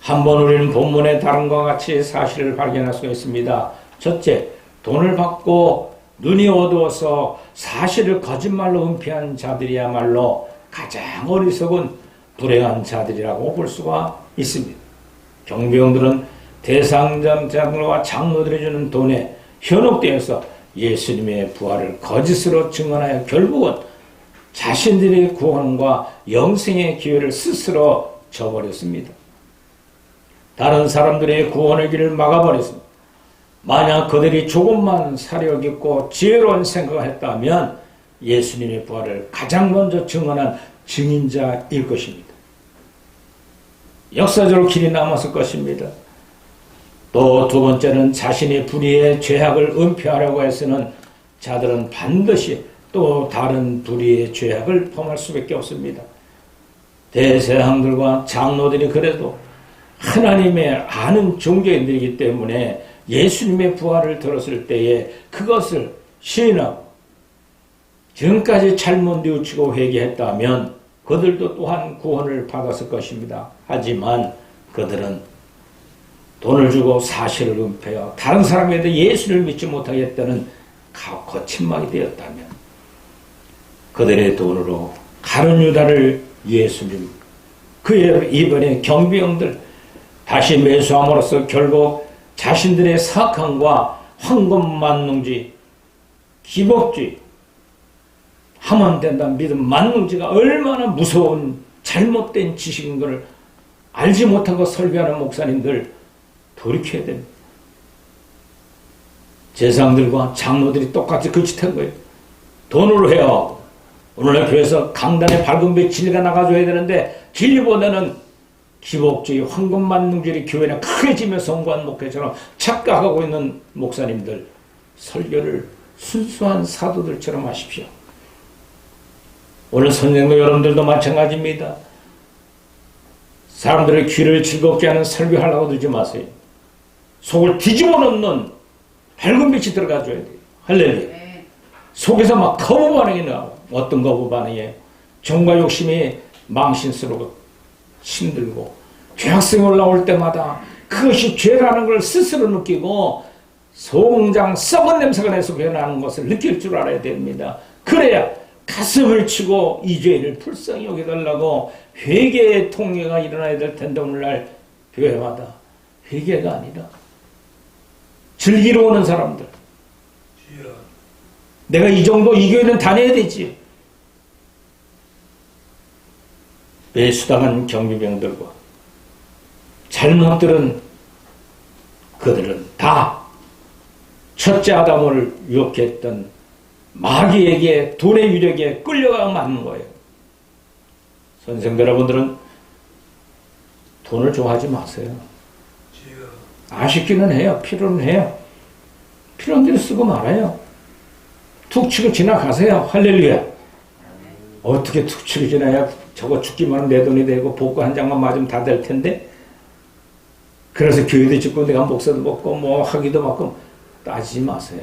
한번 우리는 본문의 다름과 같이 사실을 발견할 수가 있습니다. 첫째, 돈을 받고 눈이 어두워서 사실을 거짓말로 은폐한 자들이야말로 가장 어리석은 불행한 자들이라고 볼 수가 있습니다. 경비병들은 대상장장과 장로들이 주는 돈에 현혹되어서 예수님의 부활을 거짓으로 증언하여 결국은 자신들의 구원과 영생의 기회를 스스로 저버렸습니다. 다른 사람들의 구원의 길을 막아버렸습니다. 만약 그들이 조금만 사력 있고 지혜로운 생각을 했다면 예수님의 부활을 가장 먼저 증언한 증인자일 것입니다. 역사적으로 길이 남았을 것입니다. 또 두 번째는 자신의 불의의 죄악을 은폐하려고 해서는 자들은 반드시 또 다른 불의의 죄악을 범할 수밖에 없습니다. 대제사장들과 장로들이 그래도 하나님의 아는 종교인들이기 때문에 예수님의 부활을 들었을 때에 그것을 시인하고 지금까지 잘못 뉘우치고 회개했다면 그들도 또한 구원을 받았을 것입니다. 하지만 그들은 돈을 주고 사실을 은폐하여 다른 사람에 대해 예수를 믿지 못하게 했다는 거침막이 되었다면 그들의 돈으로 가룟 유다를 예수님 그의 이번에 경비병들 다시 매수함으로써 결국 자신들의 사악함과 황금만능주의, 기복주의, 하면 된다는 믿음, 만능주의가 얼마나 무서운 잘못된 지식인 것을 알지 못하고 설교하는 목사님들 돌이켜야 됩니다. 제사장들과 장로들이 똑같이 그짓한 거예요. 돈으로 해야 하고 오늘날 교회에서 강단에 밝은 빛 진리가 나가줘야 되는데 진리보다는 기복주의, 황금만능주의 교회나 크게 지며 성공한 목회처럼 착각하고 있는 목사님들 설교를 순수한 사도들처럼 하십시오. 오늘 선생도 여러분들도 마찬가지입니다. 사람들의 귀를 즐겁게 하는 설교하려고 들지 마세요. 속을 뒤집어 놓는 밝은 빛이 들어가줘야 돼요. 할렐루야. 속에서 막 거부 반응이 나와요. 어떤 거부 반응이에요? 정과 욕심이 망신스럽고 힘들고 죄악성이 올라올 때마다 그것이 죄라는 걸 스스로 느끼고 송장 썩은 냄새가 내서 변하는 것을 느낄 줄 알아야 됩니다. 그래야 가슴을 치고 이 죄를 불쌍히 여겨달라고 회개의 통례가 일어나야 될 텐데 오늘날 교회마다 회개가 아니라 즐기러 오는 사람들 내가 이 정도 이 교회는 다녀야 되지. 매수당한 경비병들과 잘못들은 그들은 다 첫째 아담을 유혹했던 마귀에게 돈의 유력에 끌려가 맞는 거예요. 선생들 여러분들은 돈을 좋아하지 마세요. 아쉽기는 해요. 필요는 해요. 필요한 대로 쓰고 말아요. 툭 치고 지나가세요. 할렐루야. 어떻게 툭 치고 지나야 저거 죽기만 하면 내 돈이 되고 복고 한 장만 맞으면 다 될 텐데. 그래서 교회도 짓고 내가 목사도 먹고 뭐 하기도 받고 따지지 마세요.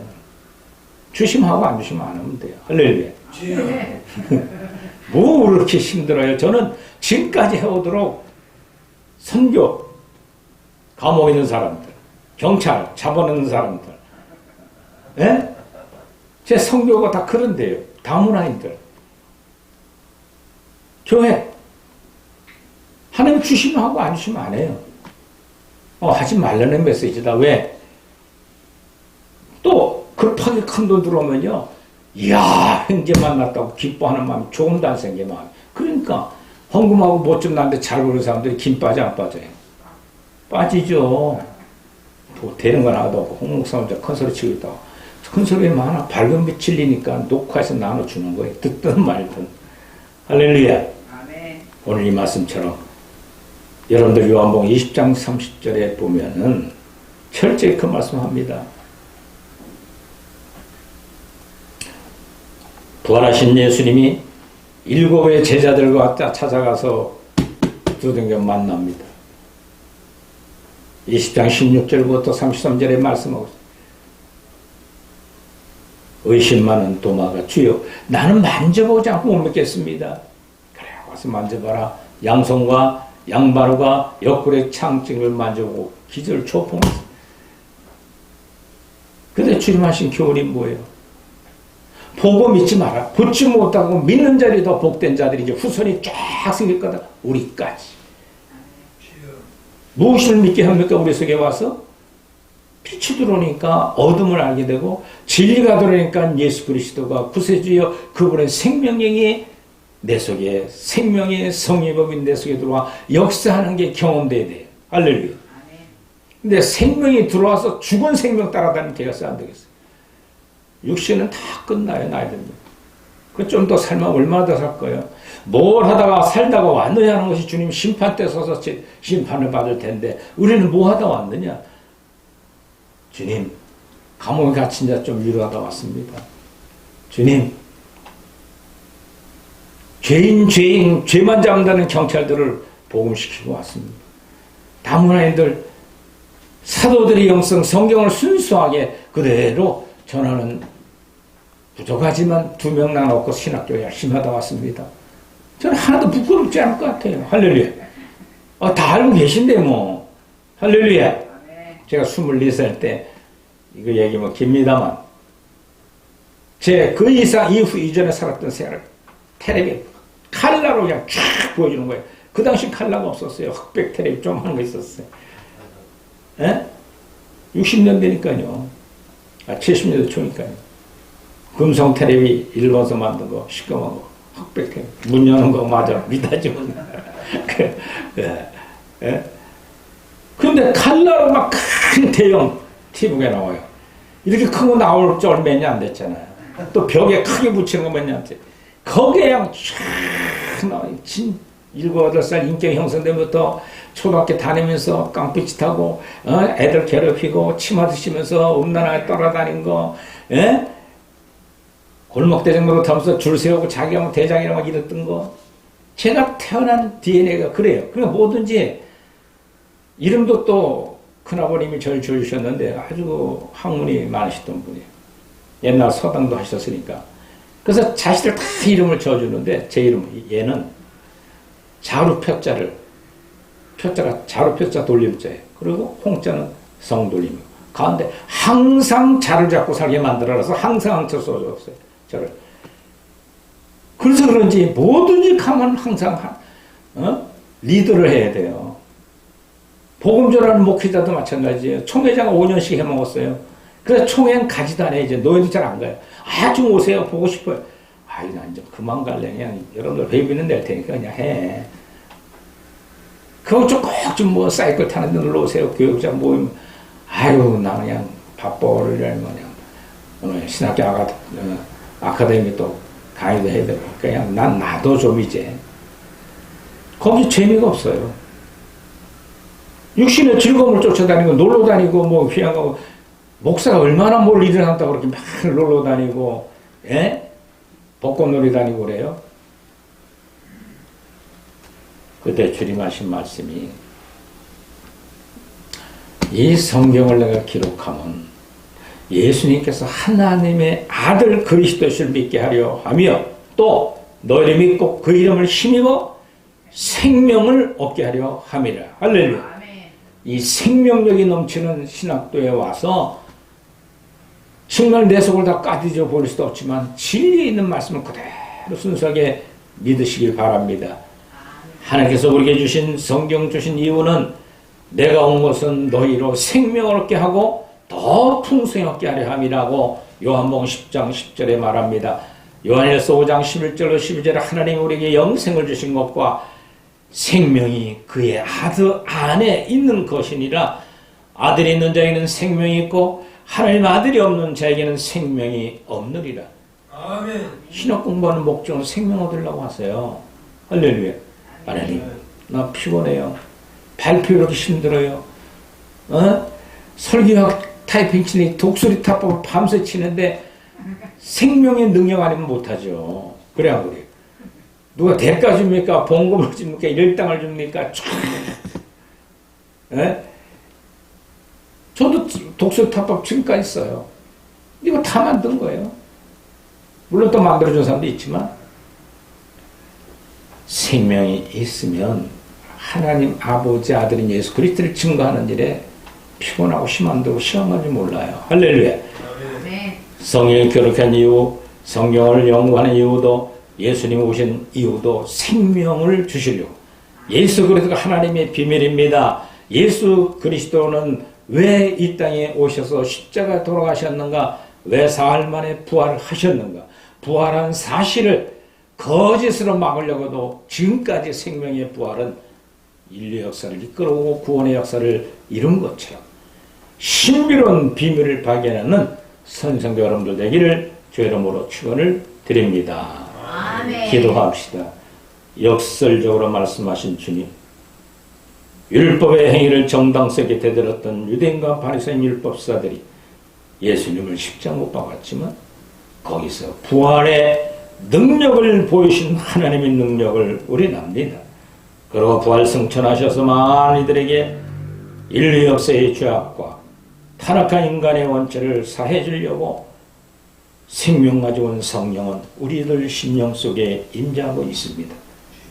주심하고 안 주시면 안 하면 돼요. 할렐루야. 뭐 그렇게 힘들어요. 저는 지금까지 해오도록 선교, 감옥에 있는 사람들, 경찰, 잡아놓는 사람들, 예? 제 선교가 다 그런데요. 다문화인들. 교회. 하나님 주시면 하고 안 주시면 안 해요. 하지 말라는 메시지다. 왜? 또 급하게 큰 돈 들어오면요. 이야, 형제 만났다고 기뻐하는 마음이 조금도 안 생겨 마음. 그러니까 헌금하고 뭐 좀 나는데 잘 보는 사람들이 김 빠져 안 빠져요? 빠지죠. 뭐 되는 건 하나도 없고 홍목사 혼자 큰 소리 치고 있다고. 큰 소리에 많아. 밝은 빛 진리니까 녹화해서 나눠주는 거예요. 듣든 말든. 할렐루야. 아멘. 오늘 이 말씀처럼 여러분들 요한복음 20장 30절에 보면은 철저히 그 말씀합니다. 부활하신 예수님이 7의 제자들과 찾아가서 두둥겨 만납니다. 20장 16절부터 33절에 말씀하고 있습니다. 의심 많은 도마가 주여 나는 만져보지 않고 못 믿겠습니다. 그래 와서 만져봐라. 양손과 양발과 옆구리 창증을 만져보고 기절 초풍했습니다. 근데 주님 하신 교훈이 뭐예요? 보고 믿지 마라. 붙지 못하고 믿는 자들이 더 복된 자들이 이제 후손이 쫙 생길 거다. 우리까지. 무엇을 믿게 합니까? 우리 속에 와서? 빛이 들어오니까 어둠을 알게 되고 진리가 들어오니까 예수 그리스도가 구세주여 그분의 생명력이 내 속에 생명의 성의법인 내 속에 들어와 역사하는 게 경험돼야 돼요. 할렐루야. 근데 생명이 들어와서 죽은 생명 따라다니면 되겠어요? 안 되겠어요? 육신은 다 끝나요. 나이 들면. 그 좀 더 살면 얼마나 더 살 거예요? 뭘 하다가 살다가 왔느냐 하는 것이 주님 심판 때 서서 심판을 받을 텐데 우리는 뭐 하다 왔느냐? 주님, 감옥에 갇힌 자 좀 위로하다 왔습니다. 주님, 죄인, 죄만 잡는다는 경찰들을 복음시키고 왔습니다. 다문화인들, 사도들의 영성, 성경을 순수하게 그대로 전하는 부족하지만 2명 나눠놓고 신학교 열심히 하다 왔습니다. 저는 하나도 부끄럽지 않을 것 같아요. 할렐루야. 다 알고 계신데 뭐. 할렐루야. 제가 24살 때 이거 얘기하면 깁니다만 제 그 이상 이전에 살았던 생활을 텔레비 칼라로 그냥 쫙 보여주는 거예요. 그 당시 칼라가 없었어요. 흑백 텔레비 좀 하는 거 있었어요. 60년 되니까요. 70년대 초니까요. 금성 텔레비 일본에서 만든 거 시꺼먼 거 흑백 텔레비 문 여는 거 맞아 미다죠. 근데 칼라로 막 큰 대형 TV가 나와요. 이렇게 큰 거 나올 줄 몇 년 안 됐잖아요. 또 벽에 크게 붙이는 거 몇 년 안 됐. 거기에 그냥 쫙 나와요. 7, 8살 인격 형성되면부터 초등학교 다니면서 깡패짓 타고 애들 괴롭히고 치마 드시면서 음란하게 따라다닌 거, 골목대장으로 타면서 줄 세우고 자기가 뭐 대장이라고 막 이랬던 거. 제가 태어난 DNA가 그래요. 그러니까 뭐든지 이름도 또 큰아버님이 저를 지어주셨는데 아주 학문이 많으셨던 분이에요. 옛날 서당도 하셨으니까. 그래서 자식들 다 이름을 지어주는데 제 이름, 얘는 자루표자를, 표자가 자루표자 돌림자예요. 그리고 홍자는 성돌림이고. 가운데 항상 자를 잡고 살게 만들어서 항상 항쳐 써줬어요. 저를. 그래서 그런지 뭐든지 가면 항상 리더를 해야 돼요. 복음 전하는 목회자도 마찬가지예요. 총회장 5년씩 해먹었어요. 그래서 총회는 가지도 않아요. 이제 노예도 잘 안 가요. 좀 오세요. 보고 싶어요. 난 좀 그만 갈래. 그냥 여러분들 회비는 낼 테니까 그냥 해. 그거 좀 꼭 좀 뭐 사이클 타는 데 놀러 오세요. 교육자 모임. 나 그냥 밥벌을 그냥 신학교 아카데미 또 강의도 해야 되고. 그냥 난 나도 좀 이제. 거기 재미가 없어요. 육신의 즐거움을 쫓아다니고 놀러 다니고 뭐 휘양 가고 목사가 얼마나 뭘 일어났다고 그렇게 막 놀러 다니고 벚꽃놀이 다니고 그래요. 그때 주님하신 말씀이 이 성경을 내가 기록하면 예수님께서 하나님의 아들 그리스도를 믿게 하려 하며 또 너희를 믿고 그 이름을 힘입어 생명을 얻게 하려 함이라. 할렐루야. 이 생명력이 넘치는 신학도에 와서 정말 내 속을 다 까디져 버릴 수도 없지만 진리에 있는 말씀을 그대로 순수하게 믿으시길 바랍니다. 하나님께서 우리에게 주신 성경 주신 이유는 내가 온 것은 너희로 생명을 얻게 하고 더 풍성히 얻게 하려 함이라고 요한복음 10장 10절에 말합니다. 요한일서 5장 11절로 12절에 하나님이 우리에게 영생을 주신 것과 생명이 그의 아들 안에 있는 것이니라. 아들이 있는 자에게는 생명이 있고 하나님 아들이 없는 자에게는 생명이 없느니라. 아멘. 신학 공부하는 목적은 생명 얻으려고 하세요. 할렐루야. 하나님, 나 피곤해요. 발표 이렇게 힘들어요. 설교학 타이핑 치니 독수리 타법을 밤새 치는데 생명의 능력 아니면 못하죠. 그래야 그래요. 누가 대가 줍니까? 봉급을 줍니까? 일당을 줍니까? 저도 독수리 타법 지금까지 써요. 이거 다 만든 거예요. 물론 또 만들어준 사람도 있지만 생명이 있으면 하나님 아버지 아들인 예수 그리스도를 증거하는 일에 피곤하고 힘 들고 시간 가지 몰라요. 할렐루야. 성경을 기록한 이유, 성경을 연구하는 이유도 예수님 오신 이유도 생명을 주시려고. 예수 그리스도가 하나님의 비밀입니다. 예수 그리스도는 왜 이 땅에 오셔서 십자가 돌아가셨는가? 왜 사흘 만에 부활하셨는가? 부활한 사실을 거짓으로 막으려고도 지금까지 생명의 부활은 인류 역사를 이끌어오고 구원의 역사를 이룬 것처럼 신비로운 비밀을 발견하는 선생교 여러분들 되기를 주 이름으로 축원을 드립니다. 아멘. 기도합시다. 역설적으로 말씀하신 주님, 율법의 행위를 정당스럽게 대들었던 유대인과 바리새인 율법사들이 예수님을 십자가 못 박았지만 거기서 부활의 능력을 보이신 하나님의 능력을 우리는 압니다. 그리고 부활 승천하셔서 많은 이들에게 인류 역사의 죄악과 타락한 인간의 원죄를 사해 주려고 생명 가지고 온 성령은 우리들 심령 속에 임재하고 있습니다.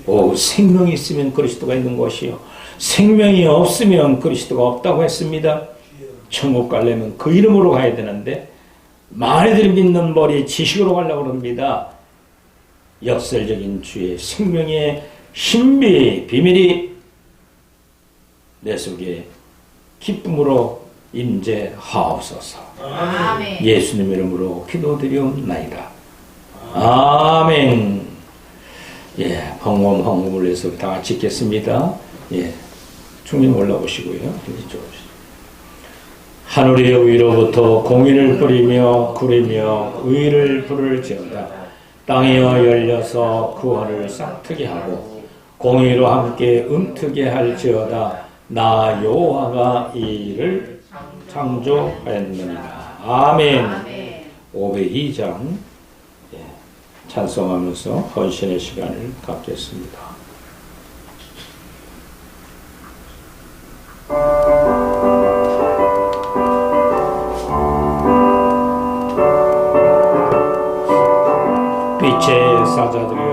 오, 생명이 있으면 그리스도가 있는 것이요 생명이 없으면 그리스도가 없다고 했습니다. 천국 가려면 그 이름으로 가야 되는데 많이들 믿는 머리 지식으로 가려고 합니다. 역설적인 주의 생명의 신비 비밀이 내 속에 기쁨으로 임재하옵소서. 아멘. 예수님 이름으로 기도드리옵나이다. 아멘. 예, 황금을 해서 다 같이 읽겠습니다. 예, 충님 올라오시고요. 이쪽으로. 하늘의 위로부터 공의를 뿌리며 구리며 의를 부를지어다. 땅이여 열려서 구원을 싹트게 하고 공의로 함께 음트게 할지어다. 나 여호와가 이 일을 창조하였느니라. 아멘. 502장 찬송하면서 헌신의 시간을 갖겠습니다. 빛의 사자들이여,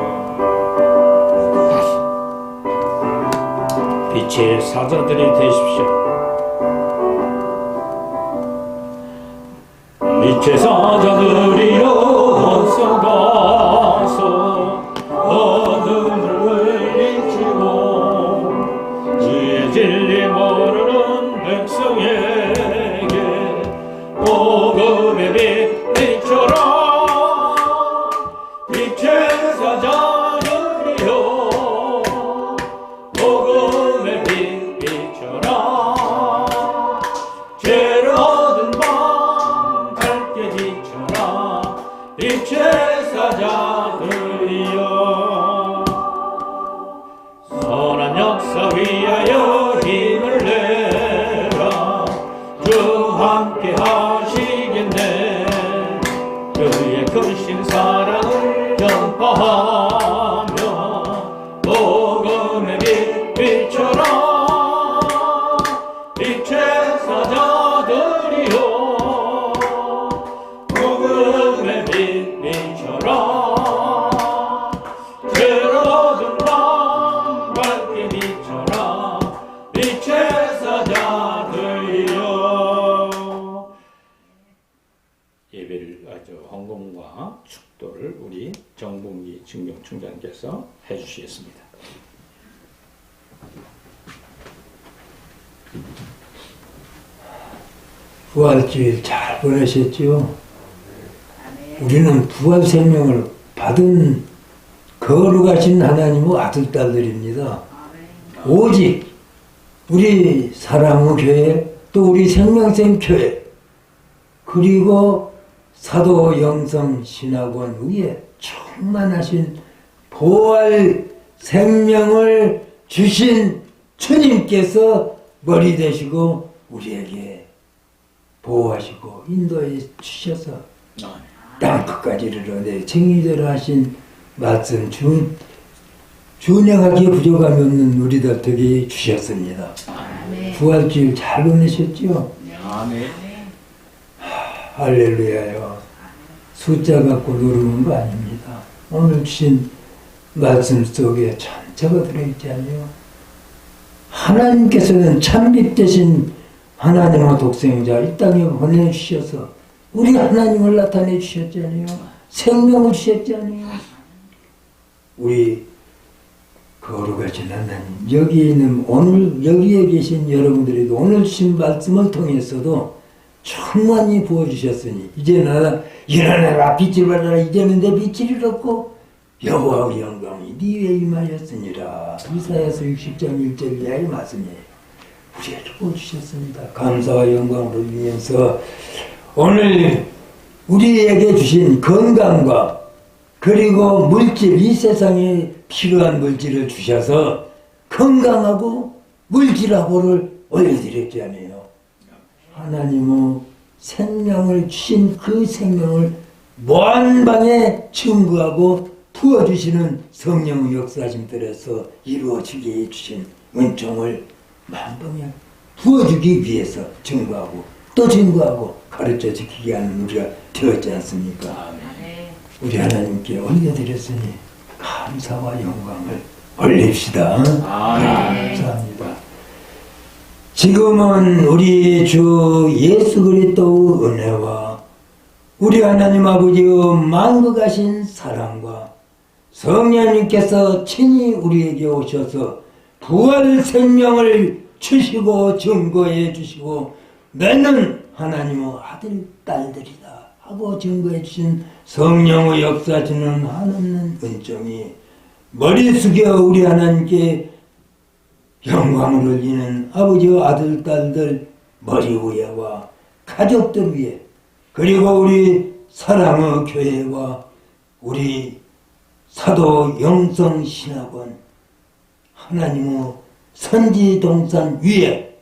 빛의 사자들이 되십시오. 빛의 사자들이여, 어서 가서 어둠을 일치고 주의 진리 모르는 백성에게 복음의 빛 비춰라. 빛의 사자들이여, 복음의 빛 비춰라. 죄를 얻은 밤 밝게 비춰라. 빛의 사자들이여, 선한 역사 위하여 힘을 내라. 주 함께 하시겠네. 그의 크신 사랑을 전파하며 복음의 빛 비춰라. 빛의 사자들이여, 복음의 빛 비춰라. 죄를 얻은 밤 밝게 비춰라. 빛의 사자들이여. 예배를 헌금과 축도를 우리 정봉기 증경총장께서 해주시겠습니다. 부활주일 잘 보내셨죠? 우리는 부활 생명을 받은 거룩하신 하나님의 아들, 딸들입니다. 오직 우리 사랑의 교회, 또 우리 생명샘 교회, 그리고 사도 영성 신학원 위에 충만하신 부활 생명을 주신 주님께서 머리 되시고 우리에게 보호하시고 인도해 주셔서 땅 끝까지 이르러 정의대로 하신 말씀 준행하기에 부족함이 없는 우리들에게 주셨습니다. 부활주일 잘 보내셨죠? 아멘. 할렐루야요. 숫자 갖고 누르는 거 아닙니다. 오늘 주신 말씀 속에 전체가 들어있지 않나요? 하나님께서는 참빛 대신 하나님의 독생자 이 땅에 보내주셔서 우리 하나님을 나타내 주셨잖아요. 생명을 주셨잖아요. 우리 거룩하신 하나님, 여기에 있는 오늘 여기에 계신 여러분들에게 오늘 주신 말씀을 통해서도 충만히 부어주셨으니 이제 나 일어나라 빛을 발하라. 이제는 내 빛을 잃었고 여호와의 영광이 네 위에 임하였으니라. 이사야서 60장 1절 이하의 말씀이에요. 우리에게 부어주셨습니다. 감사와 영광을 올리면서 오늘 우리에게 주신 건강과 그리고 물질, 이 세상에 필요한 물질을 주셔서 건강하고 물질하고를 올려드렸잖아요. 하나님의 생명을 주신 그 생명을 무한방에 증거하고 부어주시는 성령의 역사심 들에서 이루어지게 해주신 은총을 만방에 부어주기 위해서 증거하고 또 증거하고 가르쳐 지키게 하는 우리가 되었지 않습니까? 우리 하나님께 올려드렸으니 감사와 영광을 올립시다. 감사합니다. 지금은 우리 주 예수 그리스도의 은혜와 우리 하나님 아버지의 만극하신 사랑과 성령님께서 친히 우리에게 오셔서 부활 생명을 주시고 증거해 주시고 너는 하나님의 아들 딸들이다 하고 증거해 주신 성령의 역사주는 한없는 은총이 머리 숙여 우리 하나님께 영광을 올리는 아버지와 아들 딸들 머리 위에와 가족들 위에 그리고 우리 사랑의 교회와 우리 사도 영성신학원 하나님의 선지동산 위에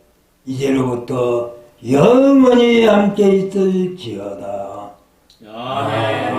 이제로부터 영원히 함께 있을지어다. 아멘.